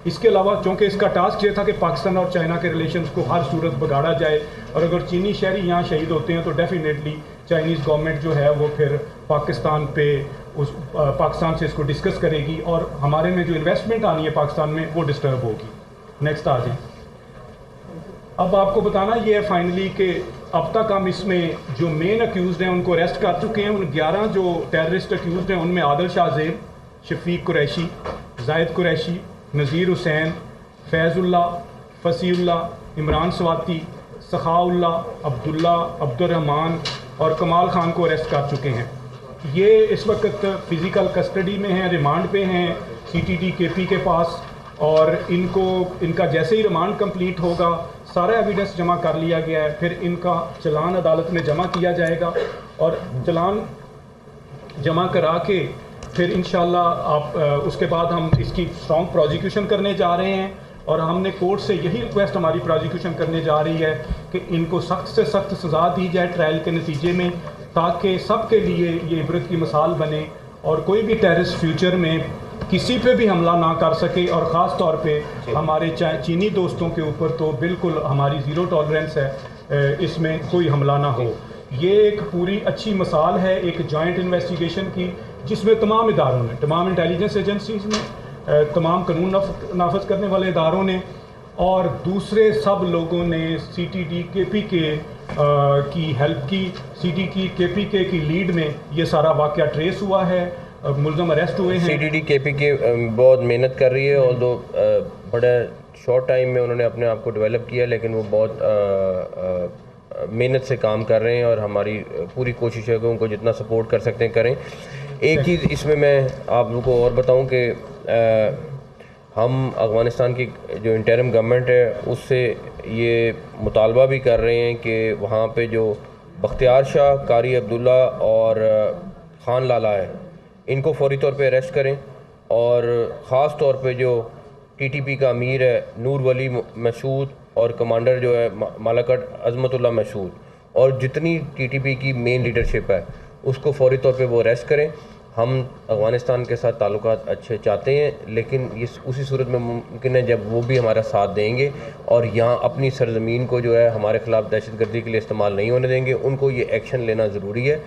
इसके अलावा चूँकि इसका टास्क ये था कि पाकिस्तान और चाइना के रिलेशंस को हर सूरत बिगाड़ा जाए, और अगर चीनी शहरी यहाँ शहीद होते हैं तो डेफिनेटली चाइनीज़ गवर्नमेंट जो है वो फिर पाकिस्तान पे पाकिस्तान से इसको डिस्कस करेगी और हमारे में जो इन्वेस्टमेंट आनी है पाकिस्तान में वो डिस्टर्ब होगी। नेक्स्ट आ जाए। अब आपको बताना ये है फाइनली कि अब तक हम इसमें जो मेन अक्यूज़ हैं उनको अरेस्ट कर चुके हैं। उन 11 जो टेररिस्ट अक्यूज़ हैं उनमें आदिल शाहजेब, शफीक कुरैशी, जाहिद कुरैशी, नज़ीर हुसैन, फैज़ुल्ला, फसीउल्ला, इमरान स्वाति, सखाउल्ला, अब्दुल्ला, अब्दुर्रहमान और कमाल ख़ान को अरेस्ट कर चुके हैं। ये इस वक्त फ़िज़िकल कस्टडी में हैं, रिमांड पे हैं CTD KP के पास, और इनका जैसे ही रिमांड कंप्लीट होगा सारा एविडेंस जमा कर लिया गया है, फिर इनका चलान अदालत में जमा किया जाएगा और चलान जमा करा के फिर इंशाल्लाह आप उसके बाद हम इसकी स्ट्रॉन्ग प्रोसिक्यूशन करने जा रहे हैं। और हमने कोर्ट से यही रिक्वेस्ट हमारी प्रोसिक्यूशन करने जा रही है कि इनको सख्त से सख्त सज़ा दी जाए ट्रायल के नतीजे में, ताकि सब के लिए ये इबरत की मिसाल बने और कोई भी टेररिस्ट फ्यूचर में किसी पे भी हमला ना कर सके। और ख़ास तौर पे हमारे चीनी दोस्तों के ऊपर तो बिल्कुल हमारी ज़ीरो टॉलरेंस है, इसमें कोई हमला ना हो। ये एक पूरी अच्छी मिसाल है एक जॉइंट इन्वेस्टिगेशन की, जिसमें तमाम इदारों ने, तमाम इंटेलिजेंस एजेंसीज़ ने, तमाम कानून नाफज करने वाले इदारों ने और दूसरे सब लोगों ने CTD KP की हेल्प की। CTD KP की लीड में ये सारा वाक़या ट्रेस हुआ है, मुल्ज़म अरेस्ट हुए हैं। CTD KP बहुत मेहनत कर रही है, और दो बड़ा शॉर्ट टाइम में उन्होंने अपने आप को डेवलप किया, लेकिन वो बहुत मेहनत से काम कर रहे हैं और हमारी पूरी कोशिश है कि उनको जितना सपोर्ट कर सकते हैं करें। एक चीज़ इसमें मैं आप लोगों को और बताऊं कि हम अफ़गानिस्तान की जो इंटरिम गवर्नमेंट है उससे ये मुतालबा भी कर रहे हैं कि वहाँ पे जो बख्तियार शाह, कारी अब्दुल्ला और ख़ान लाला है, इनको फौरी तौर पे अरेस्ट करें, और ख़ास तौर पे जो TTP का अमीर है नूर वली मसूद और कमांडर जो है मालकट अज़मतुल्लाह मसूद, और जितनी TTP की मेन लीडरशिप है उसको फौरी तौर पे वो अरेस्ट करें। हम अफ़गानिस्तान के साथ ताल्लुकात अच्छे चाहते हैं, लेकिन ये उसी सूरत में मुमकिन है जब वो भी हमारा साथ देंगे और यहाँ अपनी सरज़मीन को जो है हमारे ख़िलाफ़ दहशतगर्दी के लिए इस्तेमाल नहीं होने देंगे। उनको ये एक्शन लेना ज़रूरी है।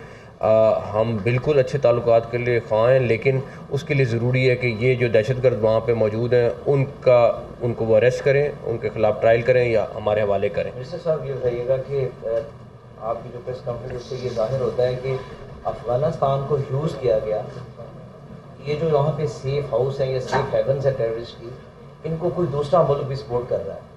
हम बिल्कुल अच्छे ताल्लुकात के लिए ख़्वाह हैं, लेकिन उसके लिए ज़रूरी है कि ये जो दहशतगर्द वहाँ पे मौजूद हैं उनको वो अरेस्ट करें, उनके ख़िलाफ़ ट्रायल करें या हमारे हवाले करें। मिनिस्टर साहब ये बताइएगा कि आपकी जो प्रेस कॉन्फ्रेंस से ये जाहिर होता है कि अफ़गानिस्तान को यूज़ किया गया, ये जो यहाँ पे सेफ हाउस है या सेफ हेवन्स है टेररिस्ट की, इनको कोई दूसरा मुल्क भी सपोर्ट कर रहा है।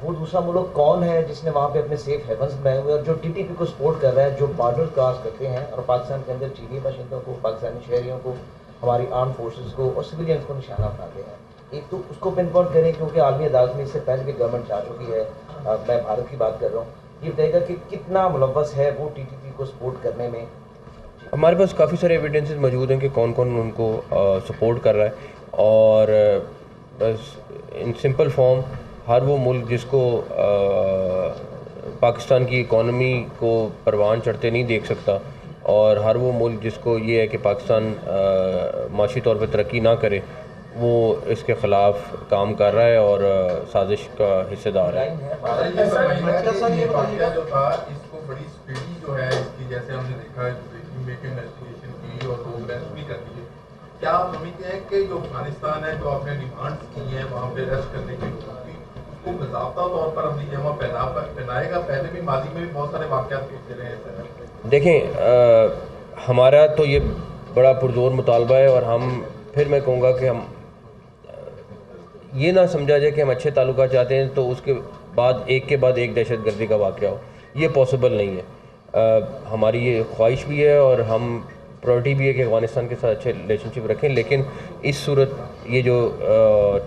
वो दूसरा मुल्क कौन है जिसने वहाँ पे अपने सेफ हेवन्स बनाए हुए और जो TTP को सपोर्ट कर रहा है, जो बॉर्डर क्रॉस करते हैं और पाकिस्तान के अंदर चीनी बाशिंदों को, पाकिस्तानी शहरियों को, हमारी आर्म फोर्सेस को और सिविलियंस को निशाना बनाते हैं। एक तो उसको पिन पॉइंट करें, क्योंकि आलमी अदालत में इससे पहले भी गवर्नमेंट जा चुकी है। मैं भारत की बात कर रहा हूँ। ये बताएगा कि कितना मुलव्वस है वो TTP को सपोर्ट करने में। हमारे पास काफ़ी सारे एविडेंसेस मौजूद हैं कि कौन कौन उनको सपोर्ट कर रहा है, और बस इन सिंपल फॉर्म हर वो मुल्क जिसको पाकिस्तान की इकॉनमी को परवान चढ़ते नहीं देख सकता, और हर वो मुल्क जिसको ये है कि पाकिस्तान माशी तौर पर तरक्की ना करे, वो इसके ख़िलाफ़ काम कर रहा है और साजिश का हिस्सेदार है। क्या आप समझते हैं कि जो अफगानिस्तान है, जो आपने डिमांड की है वहाँ पे अरेस्ट करने की, उसको बाज़ाब्ता तौर पर अपनी जमा पहनाएगा? पहले भी माजी में भी बहुत सारे वाक़यात होते रहे हैं। देखें, हमारा तो ये बड़ा पुरजोर मुतालबा है, और फिर मैं कहूँगा कि हम ये ना समझा जाए कि हम अच्छे ताल्लुकात चाहते हैं तो उसके बाद एक दहशतगर्दी का वाक़या हो, ये पॉसिबल नहीं है। हमारी ये ख्वाहिश भी है और हम प्रायोरिटी भी है कि अफ़गानिस्तान के साथ अच्छे रिलेशनशिप रखें, लेकिन इस सूरत ये जो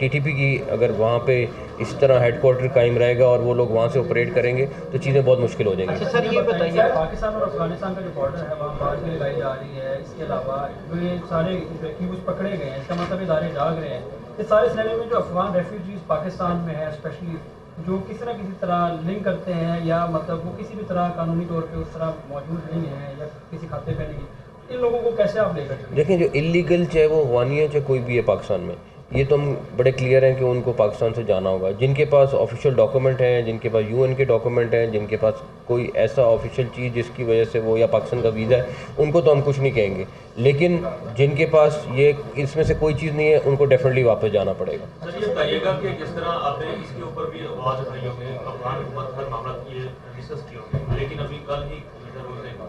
TTP की अगर वहाँ पे इस तरह हेडक्वार्टर कायम रहेगा और वो लोग वहाँ से ऑपरेट करेंगे तो चीज़ें बहुत मुश्किल हो जाएंगी। अच्छा सर, ये बताइए, पाकिस्तान और अफगानिस्तान का जो बॉर्डर है वहाँ बाढ़ भी लगाई जा रही है, इसके अलावा जो ये सारे एक्यूज पकड़े गए हैं, इसका मतलब इदारे जाग रहे हैं। इस सारे सिलसिले में जो अफगान रेफ्यूजीज पाकिस्तान में है, स्पेशली जो किसी न किसी तरह लिंक करते हैं या मतलब वो किसी भी तरह कानूनी तौर पे उस तरह मौजूद नहीं है या किसी खाते पे नहीं, इन लोगों को कैसे आप लेकर? देखें, जो इलीगल चाहे वो अफगानी है चाहे कोई भी है पाकिस्तान में, ये तो हम बड़े क्लियर हैं कि उनको पाकिस्तान से जाना होगा। जिनके पास ऑफिशियल डॉक्यूमेंट हैं, जिनके पास यूएन के डॉक्यूमेंट हैं, जिनके पास कोई ऐसा ऑफिशियल चीज़ जिसकी वजह से वो या पाकिस्तान का वीज़ा है, उनको तो हम कुछ नहीं कहेंगे, लेकिन जिनके पास ये इसमें से कोई चीज़ नहीं है उनको डेफिनेटली वापस जाना पड़ेगा। सर ये बताइएगा कि जिस तरह आपने इसके ऊपर भी आवाज़ उठाई होगी, अफगान हुकूमत हर मामला की डिस्कस की होगी, लेकिन अभी कल ही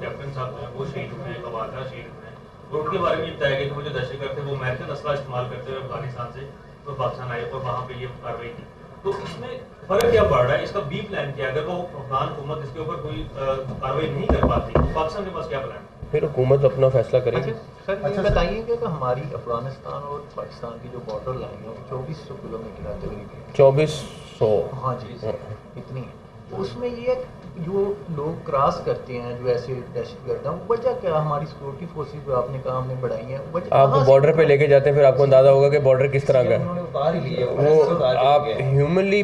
कैप्टन साहब जो है वो शहीद हुए, कवादा शहीद हुए, और उनके बारे में ये बताया गया कि वो जो दहशतगर्द थे वो अमेरिकन असला इस्तेमाल करते हुए अफगानिस्तान से तो पाकिस्तान आए और वहाँ पे ये कार्रवाई की। तो इसमें फ़र्क क्या पड़ रहा है, इसका बी प्लान क्या है? अगर वो अफगान हुकूमत इसके ऊपर कोई कार्रवाई नहीं कर पाती तो पाकिस्तान के पास क्या प्लान है? फिर हुकूमत अपना फैसला करेगी। सर ये बताइए कि हमारी अफगानिस्तान और पाकिस्तान की जो बॉर्डर लाइन है 2400 किलोमीटर है तकरीबन। 2400। हाँ जी सर, इतनी है। उसमें ये जो लोग क्रॉस करते हैं जो ऐसे दहशतगर्द हैं, वजह क्या? हमारी सिक्योरिटी फोर्सेस जो आपने कहा हमने बढ़ाई हैं, वजह आपको बॉर्डर पे लेके जाते हैं, फिर आपको अंदाज़ा होगा कि बॉर्डर किस तरह का है। उन्होंने उतार ही लिए वो आप ह्यूमनली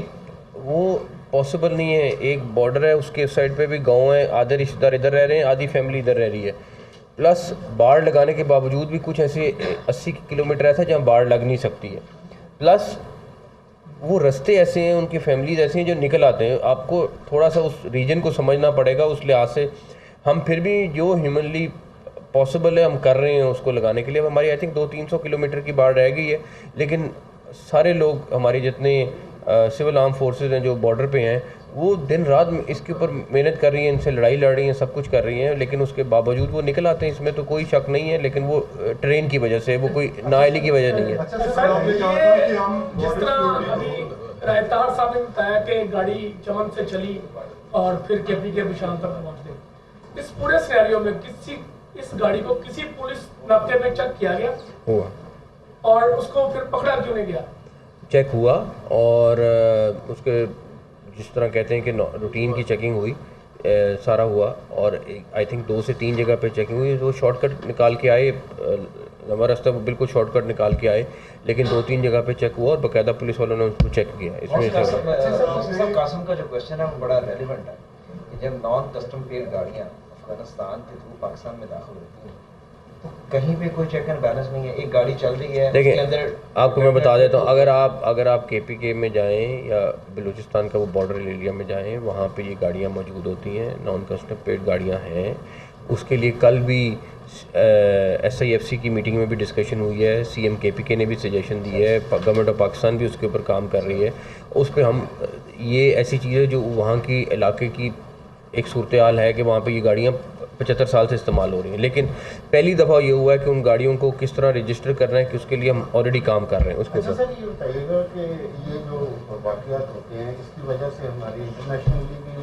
वो पॉसिबल नहीं है। एक बॉर्डर है, उसके साइड पे भी गांव है, आधे रिश्तेदार इधर रह रहे हैं, आधी फैमिली इधर रह रही है, प्लस बाढ़ लगाने के बावजूद भी कुछ ऐसे 80 किलोमीटर ऐसा जहाँ बाढ़ लग नहीं सकती है, प्लस वो रास्ते ऐसे हैं, उनकी फैमिलीज ऐसी हैं जो निकल आते हैं। आपको थोड़ा सा उस रीजन को समझना पड़ेगा। उस लिहाज से हम फिर भी जो ह्यूमनली पॉसिबल है हम कर रहे हैं उसको लगाने के लिए। अब हमारी आई थिंक 200-300 किलोमीटर की बाढ़ रह गई है, लेकिन सारे लोग हमारे जितने सिविल आर्म फोर्सेज हैं जो बॉर्डर पे हैं वो दिन रात इसके ऊपर मेहनत कर रही हैं, इनसे लड़ाई लड़ रही हैं, सब कुछ कर रही हैं, लेकिन उसके बावजूद वो निकल आते हैं, इसमें तो कोई शक नहीं है। लेकिन वो ट्रेन की वजह से, वो कोई नाअहली की वजह नहीं है। अच्छा सर, ये जिस तरह अभी रायतार साहब ने बताया कि गाड़ी चमन से चली और फिर केपी के निशान तक पहुंच गई, इस पूरे सिनेरियो में इस गाड़ी को किसी पुलिस नाके में चेक किया गया हुआ और उसको फिर पकड़ा क्यों नहीं गया? चेक हुआ और उसके जिस तरह कहते हैं कि रूटीन की चेकिंग हुई, सारा हुआ, और आई थिंक 2 से 3 जगह पे चेकिंग हुई। तो शॉर्टकट निकाल के आए, लंबा रास्ता वो बिल्कुल शॉर्टकट निकाल के आए, लेकिन 2-3 जगह पे चेक हुआ और बाकायदा पुलिस वालों ने उसको चेक किया। इसमें कासिम का जो क्वेश्चन है वो बड़ा रेलिवेंट है कि जब नॉन कस्टम पेड गाड़ियाँ अफगानिस्तान के थ्रू पाकिस्तान में दाखिल होती हैं तो कहीं पे कोई चेक एंड बैलेंस नहीं है। एक गाड़ी चल रही है, देखिए उसके अंदर आपको मैं बता देता हूँ, अगर आप KPK में जाएं या बलूचिस्तान का वो बॉर्डर एरिया में जाएं, वहाँ पे ये गाड़ियाँ मौजूद होती हैं, नॉन कस्टम पेड गाड़ियाँ हैं। उसके लिए कल भी SIFC की मीटिंग में भी डिस्कशन हुई है, CM KPK ने भी सजेशन दी है, गवर्नमेंट ऑफ पाकिस्तान भी उसके ऊपर काम कर रही है। उस पर हम ये ऐसी चीज़ें जो वहाँ की इलाके की एक सूरत हाल है कि वहाँ पे ये गाड़ियाँ 75 साल से इस्तेमाल हो रही हैं, लेकिन पहली दफ़ा ये हुआ है कि उन गाड़ियों को किस तरह रजिस्टर करना है कि उसके लिए हम ऑलरेडी काम कर रहे हैं उसके ऊपर। अच्छा सर, ये बताइएगा कि ये जो वाक़यात होते हैं इसकी वजह से हमारी इंटरनेशनली भी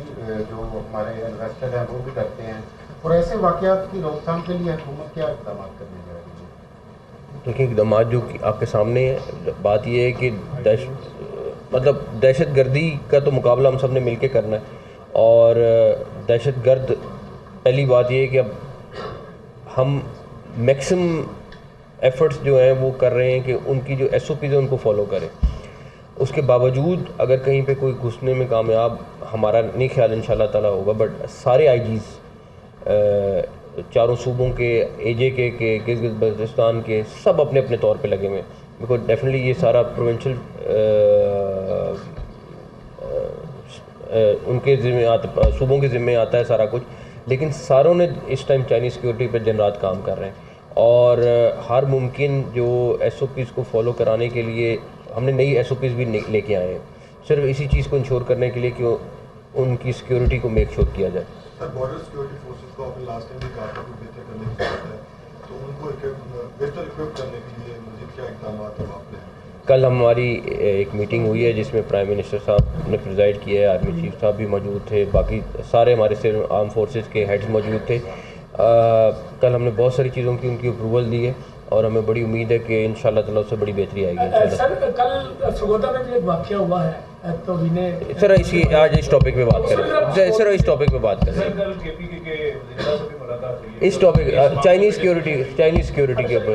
जो हमारे इन्वेस्टर हैं वो भी डरते हैं, और ऐसे वाक़यात की रोकथाम के लिए हुकूमत क्या इक़दाम करने जा रही है? देखिए इक़दाम जो आपके सामने है, बात ये है कि दहशतगर्दी का तो मुकाबला हम सब ने मिल के करना है, और दहशतगर्द पहली बात ये है कि अब हम मैक्सिमम एफ़र्ट्स जो हैं वो कर रहे हैं कि उनकी जो SOPs है उनको फॉलो करें। उसके बावजूद अगर कहीं पे कोई घुसने में कामयाब, हमारा नहीं ख्याल इंशाल्लाह ताला होगा, बट सारे IGs चारों सूबों के, AJK के, गिलगित बल्तिस्तान के, सब अपने अपने तौर पे लगे हुए हैं, बिकॉज डेफिनेटली ये सारा प्रोविंशियल उनके ज़िम्मे आता, सूबों के ज़िम्मे आता है सारा कुछ, लेकिन सारों ने इस टाइम चाइनीज़ सिक्योरिटी पर दिन रात काम कर रहे हैं, और हर मुमकिन जो SOPs को फॉलो कराने के लिए हमने नई SOPs भी लेके आए हैं, सिर्फ इसी चीज़ को इंश्योर करने के लिए कि उनकी सिक्योरिटी को मेक श्योर किया जाए। सर, बॉर्डर सिक्योरिटी फोर्सेस को आपने लास्ट टाइम भी कहा था कि बेहतर करने की जरूरत है, तो उनको बेहतर इक्विप करने के लिए मज़ीद क्या इक़दाम आपने? कल हमारी एक मीटिंग हुई है जिसमें प्राइम मिनिस्टर साहब ने प्रिजाइड किया है, आर्मी चीफ साहब भी मौजूद थे, बाकी सारे हमारे सिविल आर्म फोर्सेस के हेड्स मौजूद थे। कल हमने बहुत सारी चीज़ों की उनकी अप्रूवल दी है, और हमें बड़ी उम्मीद है कि इंशाल्लाह ताला उससे बड़ी बेहतरी आएगी। सर, कल सरगोदा में भी एक वाक़या हुआ है, तो सर आज इस टॉपिक पे बात करें, सर इस टॉपिक पे बात करें, इस टॉपिक चाइनीज़ सिक्योरिटी के ऊपर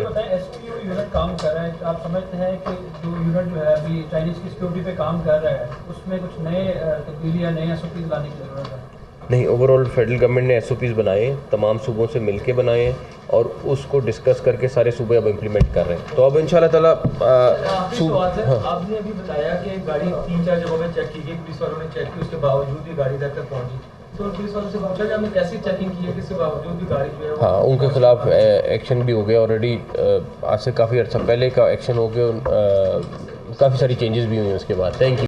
यूनिट काम कर रहा है। आप समझते हैं कि जो यूनिट जो है अभी चाइनीज़ की सिक्योरिटी पे काम कर रहा है उसमें कुछ नए तब्दीली या नए SOPs लाने की ज़रूरत है? नहीं, ओवरऑल फेडरल गवर्नमेंट ने SOPs बनाए, तमाम सूबों से मिलके बनाए हैं और उसको डिस्कस करके सारे सूबे अब इम्प्लीमेंट कर रहे हैं। तो अब इंशाल्लाह ताला आपने अभी बताया कि गाड़ी 3-4 जगहों पे चेक की गई, पुलिस वालों ने चेक की, उसके बावजूद भी गाड़ी तक पहुंची। तो पुलिस वालों से पूछा कि हमने कैसी चेकिंग की है कि इसके बावजूद भी गाड़ी जो है हाँ, उनके खिलाफ एक्शन भी हो गया ऑलरेडी। आज से काफ़ी अर्सा पहले का एक्शन हो गया, काफ़ी सारी चेंजेस भी हुई हैं उसके बाद। Thank you.